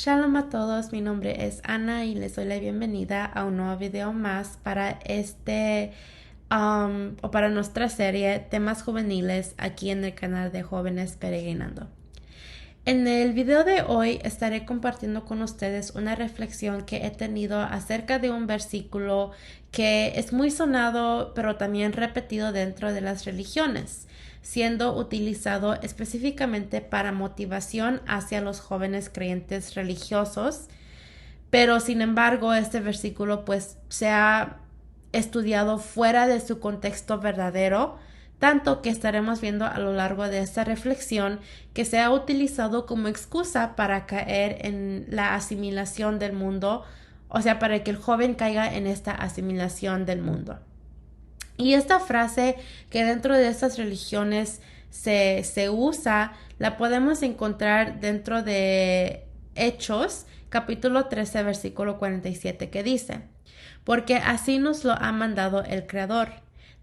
Shalom a todos, mi nombre es Ana y les doy la bienvenida a un nuevo video más para o para nuestra serie Temas Juveniles aquí en el canal de Jóvenes Peregrinando. En el video de hoy estaré compartiendo con ustedes una reflexión que he tenido acerca de un versículo que es muy sonado pero también repetido dentro de las religiones, siendo utilizado específicamente para motivación hacia los jóvenes creyentes religiosos, pero sin embargo este versículo pues se ha estudiado fuera de su contexto verdadero, tanto que estaremos viendo a lo largo de esta reflexión que se ha utilizado como excusa para caer en la asimilación del mundo, o sea, para que el joven caiga en esta asimilación del mundo. Y esta frase que dentro de estas religiones se usa, la podemos encontrar dentro de Hechos, capítulo 13, versículo 47, que dice: porque así nos lo ha mandado el Creador.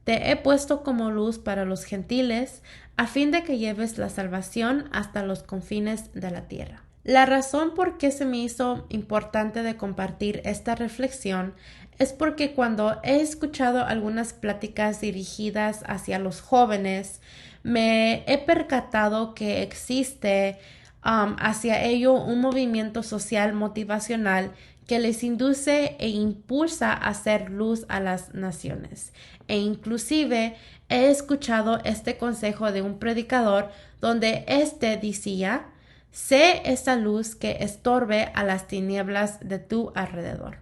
Te he puesto como luz para los gentiles, a fin de que lleves la salvación hasta los confines de la tierra. La razón por qué se me hizo importante de compartir esta reflexión es porque cuando he escuchado algunas pláticas dirigidas hacia los jóvenes, me he percatado que existe hacia ello un movimiento social motivacional que les induce e impulsa a hacer luz a las naciones. E inclusive he escuchado este consejo de un predicador donde éste decía: sé esa luz que estorbe a las tinieblas de tu alrededor.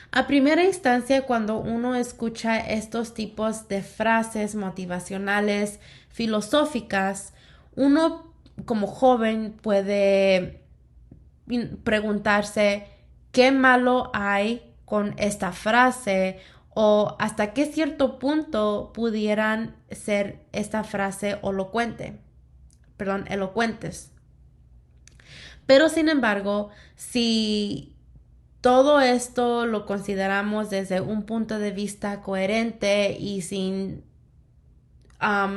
A primera instancia, cuando uno escucha estos tipos de frases motivacionales, filosóficas, uno como joven puede preguntarse qué malo hay con esta frase o hasta qué cierto punto pudieran ser esta frase elocuentes. Pero sin embargo, si todo esto lo consideramos desde un punto de vista coherente y sin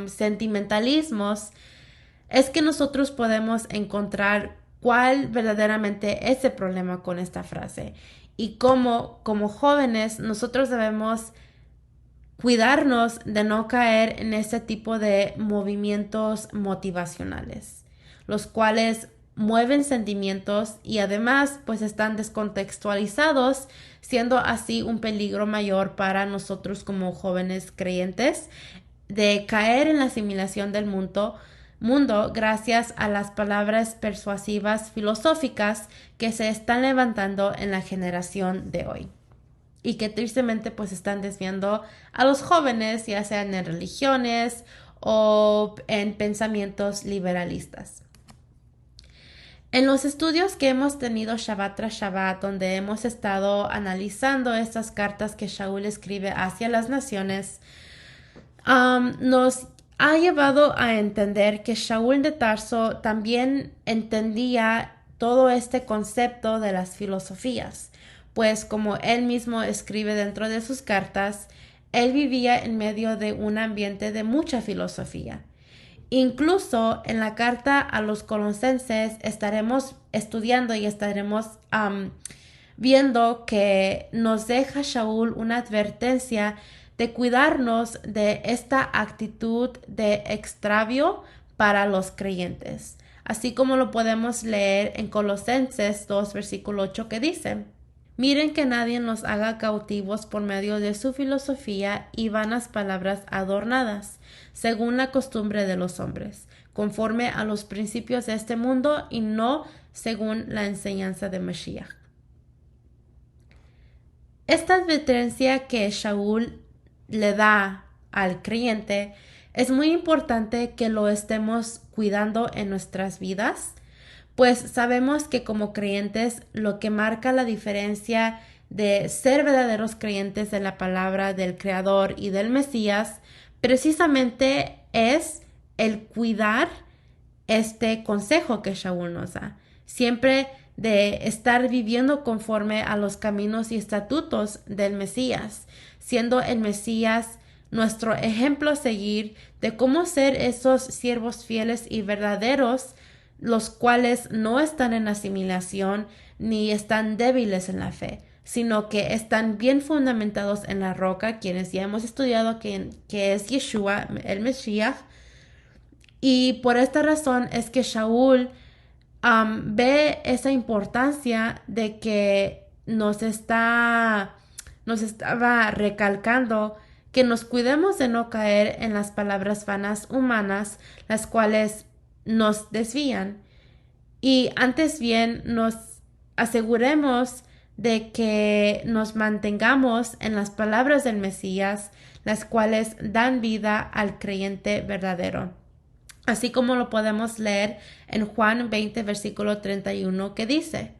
sentimentalismos, es que nosotros podemos encontrar cuál verdaderamente es el problema con esta frase y cómo como jóvenes nosotros debemos cuidarnos de no caer en este tipo de movimientos motivacionales, los cuales mueven sentimientos y además pues están descontextualizados, siendo así un peligro mayor para nosotros como jóvenes creyentes de caer en la asimilación del mundo gracias a las palabras persuasivas filosóficas que se están levantando en la generación de hoy y que tristemente pues están desviando a los jóvenes, ya sean en religiones o en pensamientos liberalistas. En los estudios que hemos tenido Shabbat tras Shabbat, donde hemos estado analizando estas cartas que Shaul escribe hacia las naciones, nos ha llevado a entender que Shaul de Tarso también entendía todo este concepto de las filosofías, pues como él mismo escribe dentro de sus cartas, él vivía en medio de un ambiente de mucha filosofía. Incluso en la carta a los colosenses estaremos estudiando y estaremos viendo que nos deja Shaul una advertencia de cuidarnos de esta actitud de extravío para los creyentes, así como lo podemos leer en Colosenses 2, versículo 8, que dice: miren que nadie nos haga cautivos por medio de su filosofía y vanas palabras adornadas, según la costumbre de los hombres, conforme a los principios de este mundo y no según la enseñanza de Mashiach. Esta advertencia que Shaul le da al creyente es muy importante que lo estemos cuidando en nuestras vidas, pues sabemos que como creyentes lo que marca la diferencia de ser verdaderos creyentes de la palabra del Creador y del Mesías precisamente es el cuidar este consejo que Shaul nos da, siempre de estar viviendo conforme a los caminos y estatutos del Mesías, siendo el Mesías nuestro ejemplo a seguir de cómo ser esos siervos fieles y verdaderos los cuales no están en asimilación ni están débiles en la fe, sino que están bien fundamentados en la roca, quienes ya hemos estudiado que es Yeshua, el Mesías. Y por esta razón es que Shaul ve esa importancia de que nos estaba recalcando que nos cuidemos de no caer en las palabras vanas humanas, las cuales nos desvían. Y antes bien nos aseguremos de que nos mantengamos en las palabras del Mesías, las cuales dan vida al creyente verdadero. Así como lo podemos leer en Juan 20, versículo 31, que dice: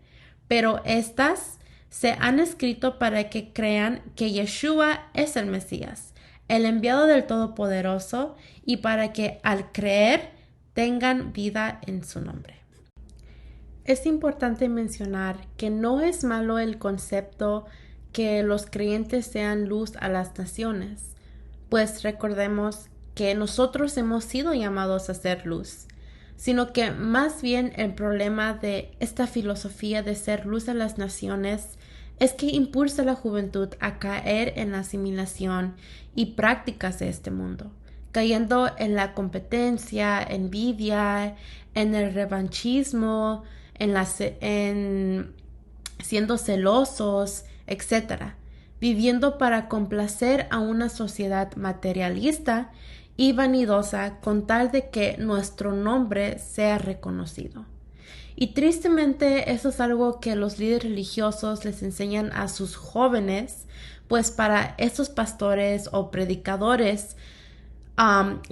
pero estas se han escrito para que crean que Yeshua es el Mesías, el enviado del Todopoderoso, y para que al creer tengan vida en su nombre. Es importante mencionar que no es malo el concepto que los creyentes sean luz a las naciones, pues recordemos que nosotros hemos sido llamados a ser luz, sino que más bien el problema de esta filosofía de ser luz a las naciones es que impulsa a la juventud a caer en la asimilación y prácticas de este mundo, cayendo en la competencia, envidia, en el revanchismo, en siendo celosos, etc., viviendo para complacer a una sociedad materialista y vanidosa con tal de que nuestro nombre sea reconocido. Y tristemente eso es algo que los líderes religiosos les enseñan a sus jóvenes, pues para estos pastores o predicadores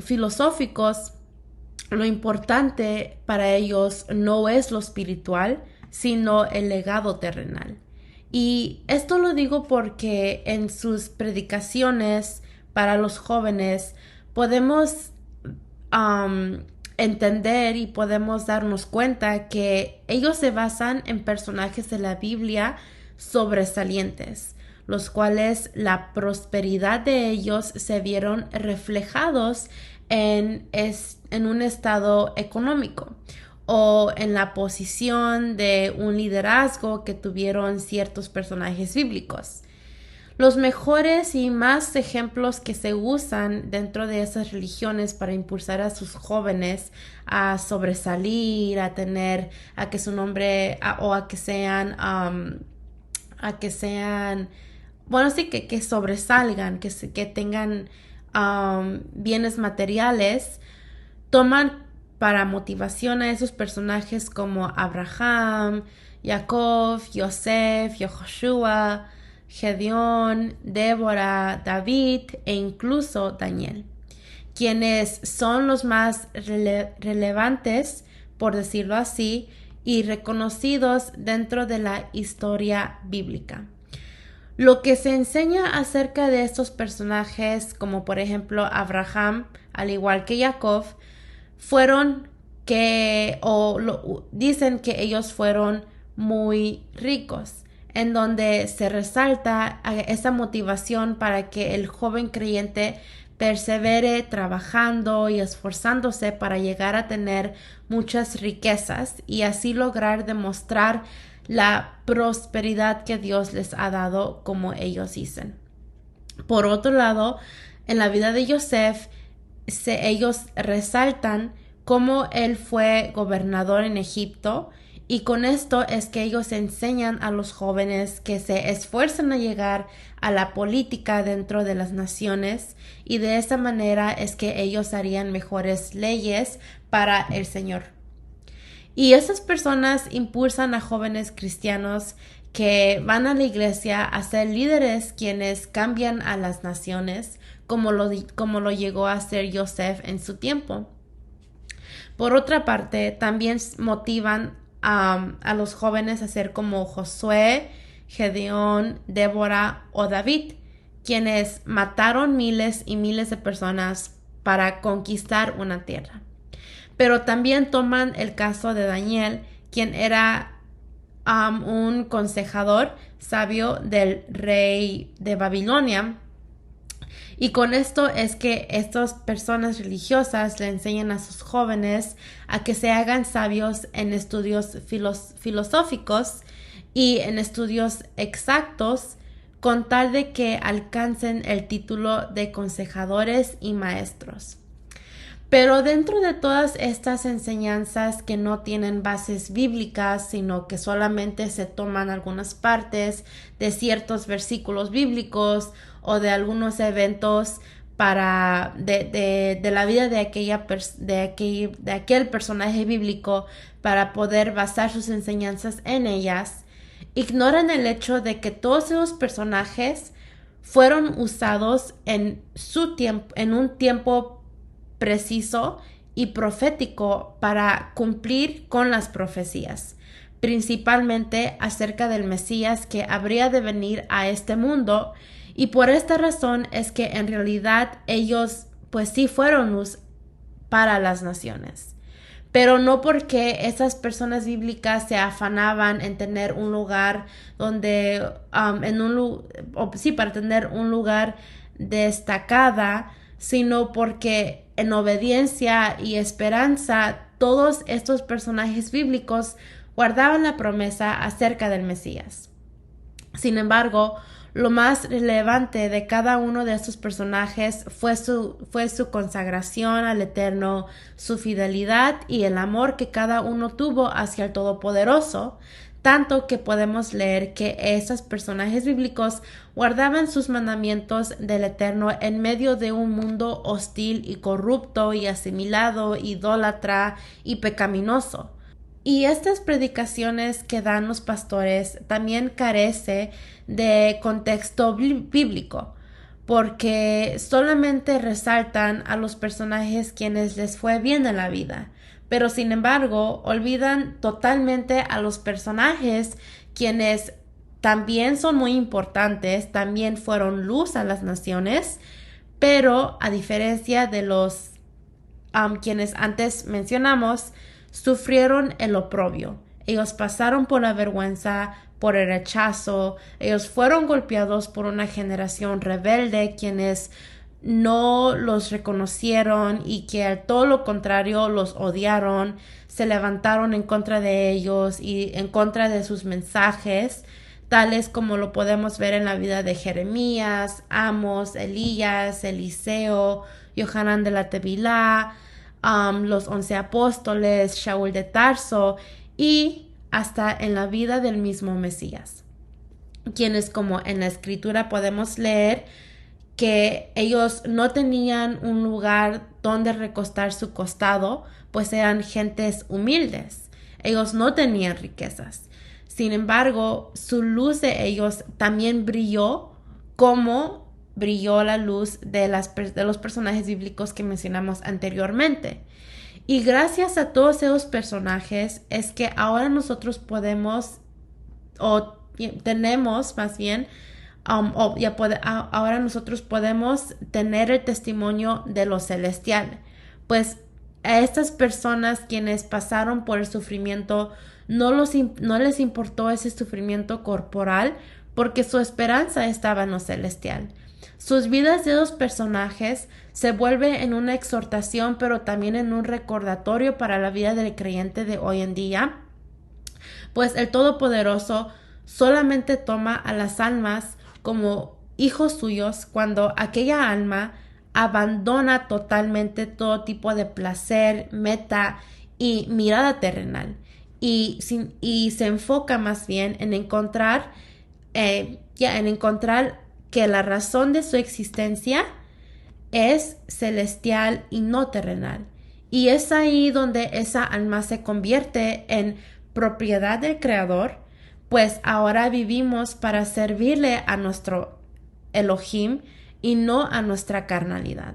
filosóficos, lo importante para ellos no es lo espiritual, sino el legado terrenal. Y esto lo digo porque en sus predicaciones para los jóvenes podemos entender y podemos darnos cuenta que ellos se basan en personajes de la Biblia sobresalientes, los cuales la prosperidad de ellos se vieron reflejados en un estado económico o en la posición de un liderazgo que tuvieron ciertos personajes bíblicos. Los mejores y más ejemplos que se usan dentro de esas religiones para impulsar a sus jóvenes a sobresalir, a que su nombre, a que sean, bueno, sí, que sobresalgan, que tengan bienes materiales, toman para motivación a esos personajes como Abraham, Jacob, Yosef, Yehoshua, Gedeón, Débora, David e incluso Daniel, quienes son los más relevantes, por decirlo así, y reconocidos dentro de la historia bíblica. Lo que se enseña acerca de estos personajes, como por ejemplo Abraham, al igual que Jacob, dicen que ellos fueron muy ricos, en donde se resalta esa motivación para que el joven creyente persevere trabajando y esforzándose para llegar a tener muchas riquezas y así lograr demostrar la prosperidad que Dios les ha dado, como ellos dicen. Por otro lado, en la vida de Yosef, ellos resaltan cómo él fue gobernador en Egipto, y con esto es que ellos enseñan a los jóvenes que se esfuerzan a llegar a la política dentro de las naciones, y de esa manera es que ellos harían mejores leyes para el Señor. Y esas personas impulsan a jóvenes cristianos que van a la iglesia a ser líderes quienes cambian a las naciones, como lo llegó a hacer Yosef en su tiempo. Por otra parte, también motivan a los jóvenes a ser como Josué, Gedeón, Débora o David, quienes mataron miles y miles de personas para conquistar una tierra. Pero también toman el caso de Daniel, quien era un consejador sabio del rey de Babilonia, Y con esto es que estas personas religiosas le enseñan a sus jóvenes a que se hagan sabios en estudios filosóficos y en estudios exactos con tal de que alcancen el título de consejadores y maestros. Pero dentro de todas estas enseñanzas que no tienen bases bíblicas, sino que solamente se toman algunas partes de ciertos versículos bíblicos o de algunos eventos de la vida de aquel personaje bíblico para poder basar sus enseñanzas en ellas, ignoran el hecho de que todos esos personajes fueron usados en un tiempo preciso y profético para cumplir con las profecías, principalmente acerca del Mesías que habría de venir a este mundo, y por esta razón es que en realidad ellos pues sí fueron luz para las naciones. Pero no porque esas personas bíblicas se afanaban en tener un lugar donde, para tener un lugar destacada, sino porque en obediencia y esperanza todos estos personajes bíblicos guardaban la promesa acerca del Mesías. Sin embargo, lo más relevante de cada uno de estos personajes fue su consagración al Eterno, su fidelidad y el amor que cada uno tuvo hacia el Todopoderoso, tanto que podemos leer que esos personajes bíblicos guardaban sus mandamientos del Eterno en medio de un mundo hostil y corrupto y asimilado, idólatra y pecaminoso. Y estas predicaciones que dan los pastores también carece de contexto bíblico, porque solamente resaltan a los personajes quienes les fue bien en la vida, pero sin embargo olvidan totalmente a los personajes quienes también son muy importantes, también fueron luz a las naciones, pero a diferencia de los quienes antes mencionamos, sufrieron el oprobio. Ellos pasaron por la vergüenza, por el rechazo. Ellos fueron golpeados por una generación rebelde quienes no los reconocieron y que al todo lo contrario los odiaron, se levantaron en contra de ellos y en contra de sus mensajes, tales como lo podemos ver en la vida de Jeremías, Amos, Elías, Eliseo, Johanán de la Tevilá, los 11 apóstoles, Shaul de Tarso y hasta en la vida del mismo Mesías, quienes como en la escritura podemos leer que ellos no tenían un lugar donde recostar su costado, pues eran gentes humildes. Ellos no tenían riquezas. Sin embargo, su luz de ellos también brilló como brilló la luz de los personajes bíblicos que mencionamos anteriormente. Y gracias a todos esos personajes es que ahora nosotros podemos, o tenemos más bien, ahora nosotros podemos tener el testimonio de lo celestial. Pues a estas personas quienes pasaron por el sufrimiento no les importó ese sufrimiento corporal porque su esperanza estaba en lo celestial. Sus vidas de los personajes se vuelve en una exhortación, pero también en un recordatorio para la vida del creyente de hoy en día, pues el Todopoderoso solamente toma a las almas como hijos suyos cuando aquella alma abandona totalmente todo tipo de placer, meta y mirada terrenal y se enfoca más bien en encontrar que la razón de su existencia es celestial y no terrenal. Y es ahí donde esa alma se convierte en propiedad del Creador, pues ahora vivimos para servirle a nuestro Elohim y no a nuestra carnalidad.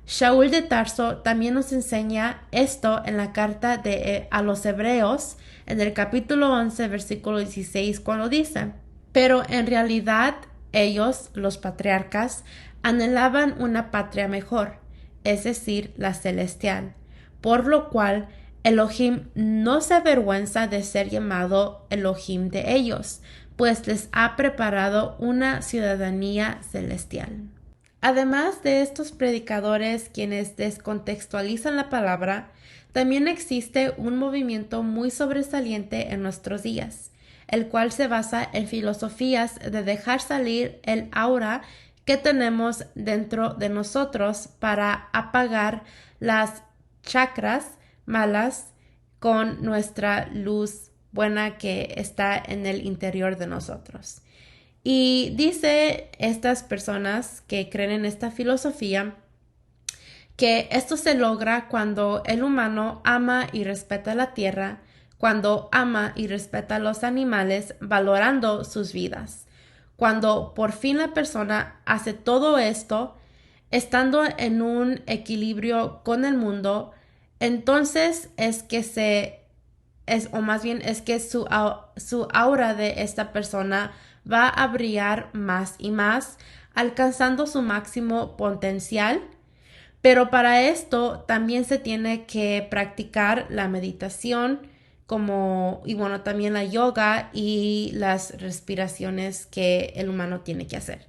Shaul de Tarso también nos enseña esto en la carta a los Hebreos, en el capítulo 11, versículo 16, cuando dice: pero en realidad ellos, los patriarcas, anhelaban una patria mejor, es decir, la celestial, por lo cual Elohim no se avergüenza de ser llamado Elohim de ellos, pues les ha preparado una ciudadanía celestial. Además de estos predicadores quienes descontextualizan la palabra, también existe un movimiento muy sobresaliente en nuestros días, el cual se basa en filosofías de dejar salir el aura que tenemos dentro de nosotros para apagar las chakras malas con nuestra luz buena que está en el interior de nosotros. Y dice estas personas que creen en esta filosofía que esto se logra cuando el humano ama y respeta la tierra, cuando ama y respeta a los animales, valorando sus vidas. Cuando por fin la persona hace todo esto, estando en un equilibrio con el mundo, entonces es que o más bien es que su aura de esta persona va a brillar más y más, alcanzando su máximo potencial. Pero para esto también se tiene que practicar la meditación y bueno, también la yoga y las respiraciones que el humano tiene que hacer.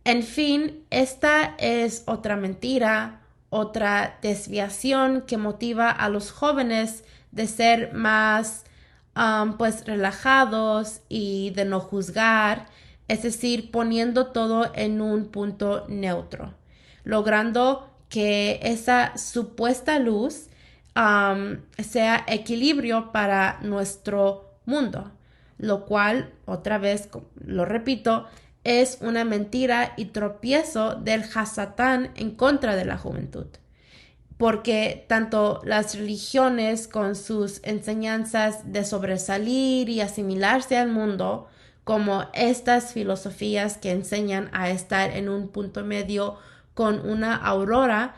En fin, esta es otra mentira, otra desviación que motiva a los jóvenes de ser más pues relajados y de no juzgar, es decir, poniendo todo en un punto neutro, logrando que esa supuesta luz sea equilibrio para nuestro mundo, lo cual, otra vez, lo repito, es una mentira y tropiezo del Hasatán en contra de la juventud. Porque tanto las religiones con sus enseñanzas de sobresalir y asimilarse al mundo, como estas filosofías que enseñan a estar en un punto medio con una aurora,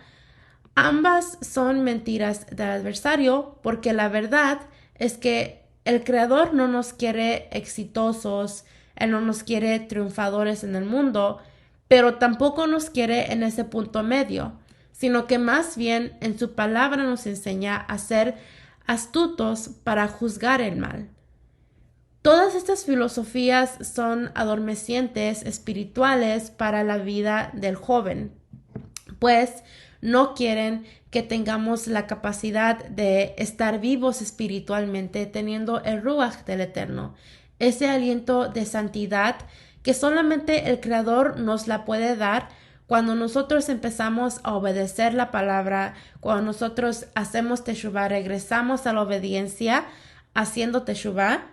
ambas son mentiras del adversario, porque la verdad es que el Creador no nos quiere exitosos, Él no nos quiere triunfadores en el mundo, pero tampoco nos quiere en ese punto medio, sino que más bien en su palabra nos enseña a ser astutos para juzgar el mal. Todas estas filosofías son adormecientes espirituales para la vida del joven, pues no quieren que tengamos la capacidad de estar vivos espiritualmente teniendo el Ruach del Eterno, ese aliento de santidad que solamente el Creador nos la puede dar cuando nosotros empezamos a obedecer la palabra, cuando nosotros hacemos teshuvah, regresamos a la obediencia haciendo teshuvah,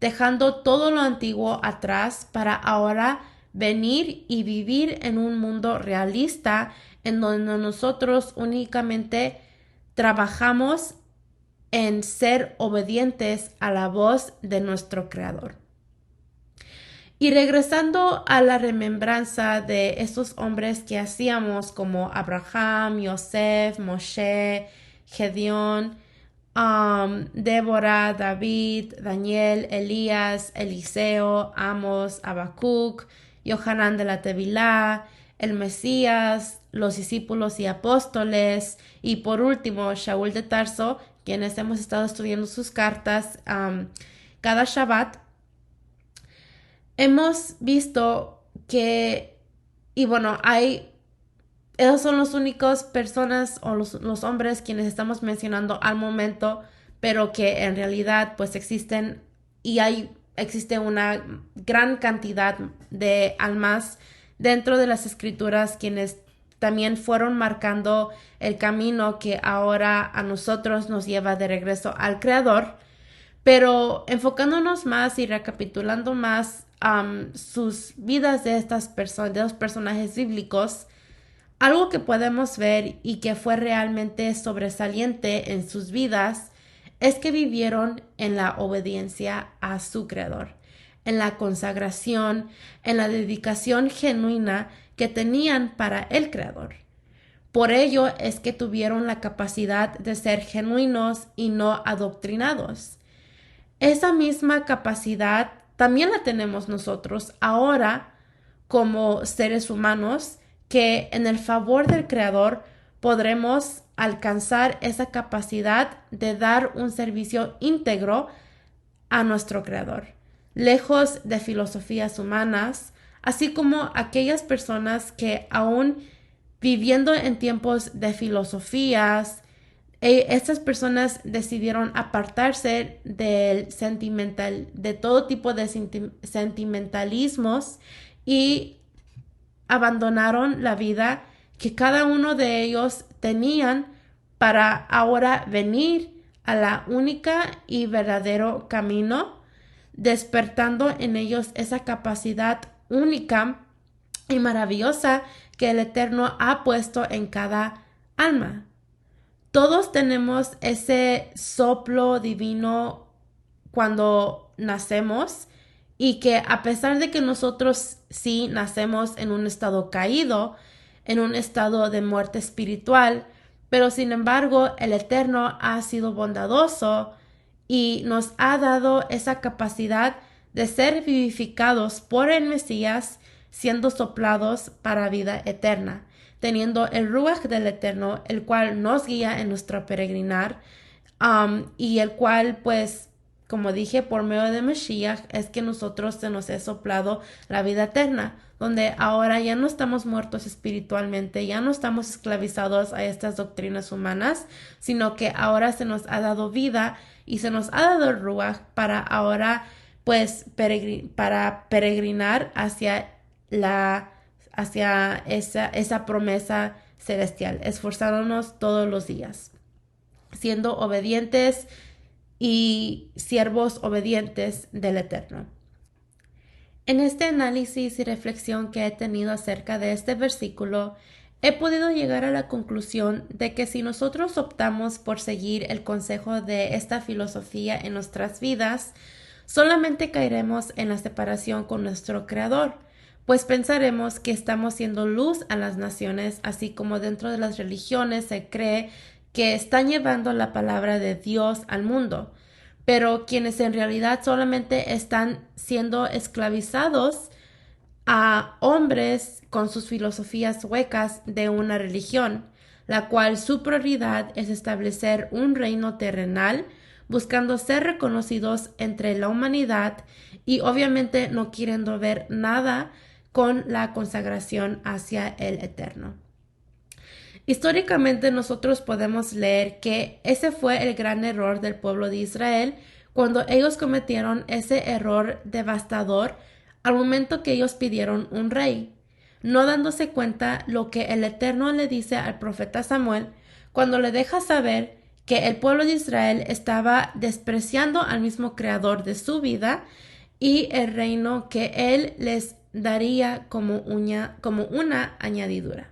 dejando todo lo antiguo atrás para ahora venir y vivir en un mundo realista en donde nosotros únicamente trabajamos en ser obedientes a la voz de nuestro Creador. Y regresando a la remembranza de estos hombres que hacíamos como Abraham, Yosef, Moshe, Gedeón, Débora, David, Daniel, Elías, Eliseo, Amos, Habacuc, Yohanan de la Tevilá, el Mesías, los discípulos y apóstoles, y por último, Shaul de Tarso, quienes hemos estado estudiando sus cartas cada Shabbat. Hemos visto que, y bueno, esos son los únicos personas o los hombres quienes estamos mencionando al momento, pero que en realidad pues existen y existe una gran cantidad de almas dentro de las escrituras quienes también fueron marcando el camino que ahora a nosotros nos lleva de regreso al Creador. Pero enfocándonos más y recapitulando más sus vidas de estas personas, de los personajes bíblicos, algo que podemos ver y que fue realmente sobresaliente en sus vidas es que vivieron en la obediencia a su Creador, en la consagración, en la dedicación genuina que tenían para el Creador. Por ello es que tuvieron la capacidad de ser genuinos y no adoctrinados. Esa misma capacidad también la tenemos nosotros ahora como seres humanos que en el favor del Creador podremos alcanzar esa capacidad de dar un servicio íntegro a nuestro Creador, lejos de filosofías humanas, así como aquellas personas que aún viviendo en tiempos de filosofías, estas personas decidieron apartarse de todo tipo de sentimentalismos y abandonaron la vida que cada uno de ellos tenían para ahora venir a la única y verdadero camino, despertando en ellos esa capacidad única y maravillosa que el Eterno ha puesto en cada alma. Todos tenemos ese soplo divino cuando nacemos y que a pesar de que nosotros sí nacemos en un estado caído, en un estado de muerte espiritual, pero sin embargo el Eterno ha sido bondadoso y nos ha dado esa capacidad de ser vivificados por el Mesías, siendo soplados para vida eterna, teniendo el Ruach del Eterno, el cual nos guía en nuestro peregrinar, y el cual, pues, como dije, por medio de Mashiach, es que nosotros se nos ha soplado la vida eterna, donde ahora ya no estamos muertos espiritualmente, ya no estamos esclavizados a estas doctrinas humanas, sino que ahora se nos ha dado vida y se nos ha dado el Ruach para ahora, pues, para peregrinar hacia esa promesa celestial, esforzándonos todos los días, siendo obedientes y siervos obedientes del Eterno. En este análisis y reflexión que he tenido acerca de este versículo, he podido llegar a la conclusión de que si nosotros optamos por seguir el consejo de esta filosofía en nuestras vidas, solamente caeremos en la separación con nuestro Creador, pues pensaremos que estamos siendo luz a las naciones, así como dentro de las religiones se cree que están llevando la palabra de Dios al mundo, pero quienes en realidad solamente están siendo esclavizados a hombres con sus filosofías huecas de una religión, la cual su prioridad es establecer un reino terrenal, buscando ser reconocidos entre la humanidad y obviamente no queriendo ver nada con la consagración hacia el Eterno. Históricamente nosotros podemos leer que ese fue el gran error del pueblo de Israel cuando ellos cometieron ese error devastador al momento que ellos pidieron un rey, no dándose cuenta lo que el Eterno le dice al profeta Samuel cuando le deja saber que el pueblo de Israel estaba despreciando al mismo creador de su vida y el reino que él les daría como una añadidura.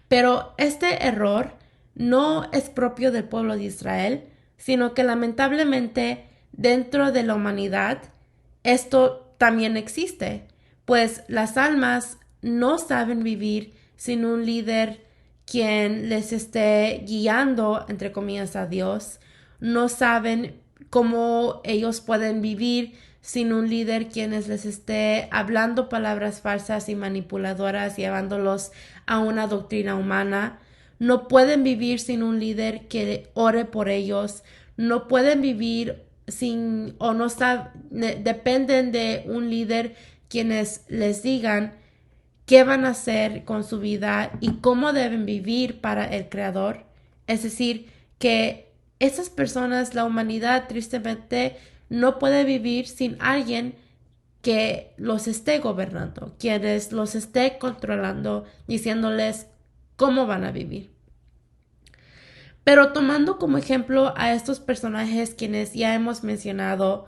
Pero este error no es propio del pueblo de Israel, sino que lamentablemente dentro de la humanidad esto también existe, pues las almas no saben vivir sin un líder quien les esté guiando, entre comillas, a Dios. No saben cómo ellos pueden vivir sin un líder quienes les esté hablando palabras falsas y manipuladoras, llevándolos a una doctrina humana. No pueden vivir sin un líder que ore por ellos. No pueden vivir sin o no dependen de un líder quienes les digan qué van a hacer con su vida y cómo deben vivir para el Creador. Es decir, que esas personas, la humanidad, tristemente, no puede vivir sin alguien que los esté gobernando, quienes los esté controlando, diciéndoles cómo van a vivir. Pero tomando como ejemplo a estos personajes quienes ya hemos mencionado,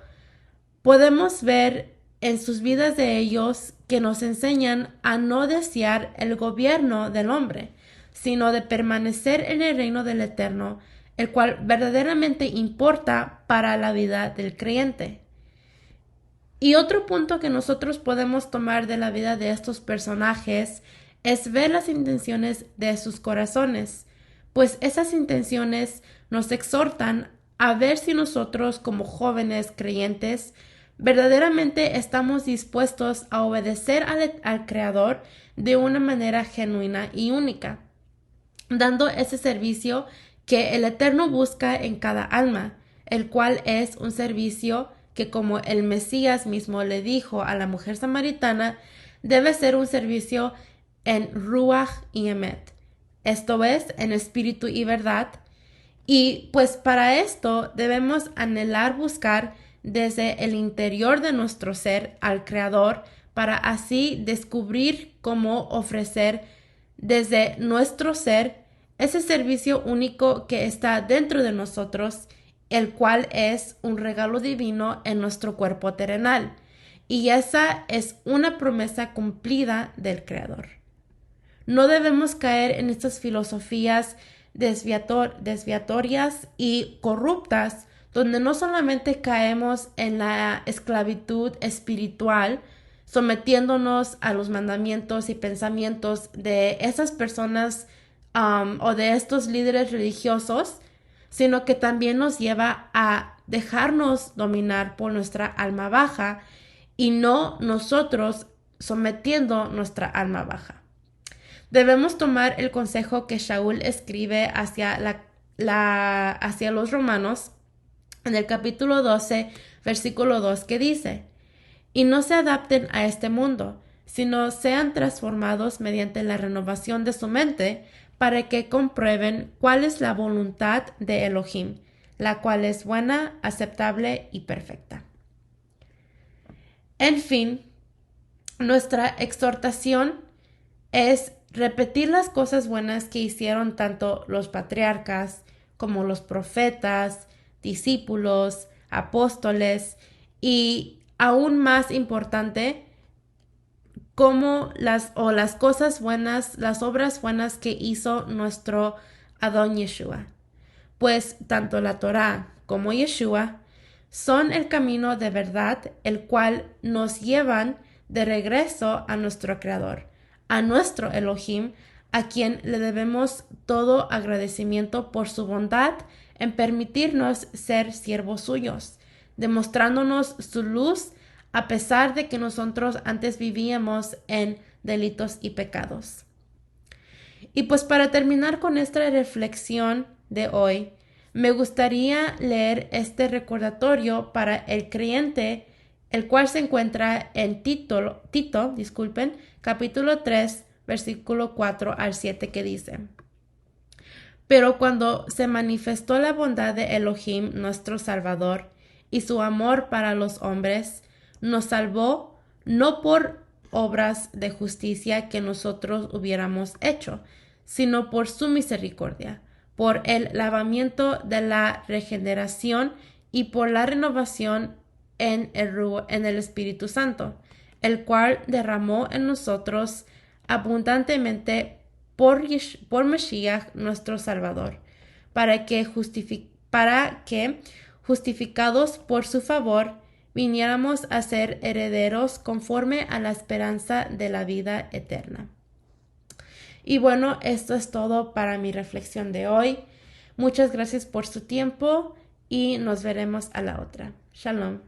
podemos ver en sus vidas de ellos que nos enseñan a no desear el gobierno del hombre, sino de permanecer en el reino del Eterno, el cual verdaderamente importa para la vida del creyente. Y otro punto que nosotros podemos tomar de la vida de estos personajes es ver las intenciones de sus corazones, pues esas intenciones nos exhortan a ver si nosotros como jóvenes creyentes verdaderamente estamos dispuestos a obedecer al Creador de una manera genuina y única, dando ese servicio que el Eterno busca en cada alma, el cual es un servicio que, como el Mesías mismo le dijo a la mujer samaritana, debe ser un servicio en Ruach y Emet, esto es, en espíritu y verdad. Y pues para esto debemos anhelar buscar desde el interior de nuestro ser al Creador, para así descubrir cómo ofrecer desde nuestro ser ese servicio único que está dentro de nosotros, el cual es un regalo divino en nuestro cuerpo terrenal. Y esa es una promesa cumplida del Creador. No debemos caer en estas filosofías desviatorias y corruptas, donde no solamente caemos en la esclavitud espiritual, sometiéndonos a los mandamientos y pensamientos de esas personas o de estos líderes religiosos, sino que también nos lleva a dejarnos dominar por nuestra alma baja y no nosotros sometiendo nuestra alma baja. Debemos tomar el consejo que Shaul escribe hacia los romanos en el capítulo 12, versículo 2, que dice: y no se adapten a este mundo, sino sean transformados mediante la renovación de su mente, para que comprueben cuál es la voluntad de Elohim, la cual es buena, aceptable y perfecta. En fin, nuestra exhortación es repetir las cosas buenas que hicieron tanto los patriarcas como los profetas, discípulos, apóstoles y, aún más importante, como las cosas buenas, las obras buenas que hizo nuestro Adón Yeshua. Pues tanto la Torá como Yeshua son el camino de verdad, el cual nos llevan de regreso a nuestro Creador, a nuestro Elohim, a quien le debemos todo agradecimiento por su bondad en permitirnos ser siervos suyos, demostrándonos su luz a pesar de que nosotros antes vivíamos en delitos y pecados. Y pues para terminar con esta reflexión de hoy, me gustaría leer este recordatorio para el creyente, el cual se encuentra en Tito, capítulo 3, versículo 4 al 7, que dice: pero cuando se manifestó la bondad de Elohim, nuestro Salvador, y su amor para los hombres, nos salvó no por obras de justicia que nosotros hubiéramos hecho, sino por su misericordia, por el lavamiento de la regeneración y por la renovación en el Espíritu Santo, el cual derramó en nosotros abundantemente por Mashiach nuestro Salvador, para que justificados por su favor, viniéramos a ser herederos conforme a la esperanza de la vida eterna. Y bueno, esto es todo para mi reflexión de hoy. Muchas gracias por su tiempo y nos veremos a la otra. Shalom.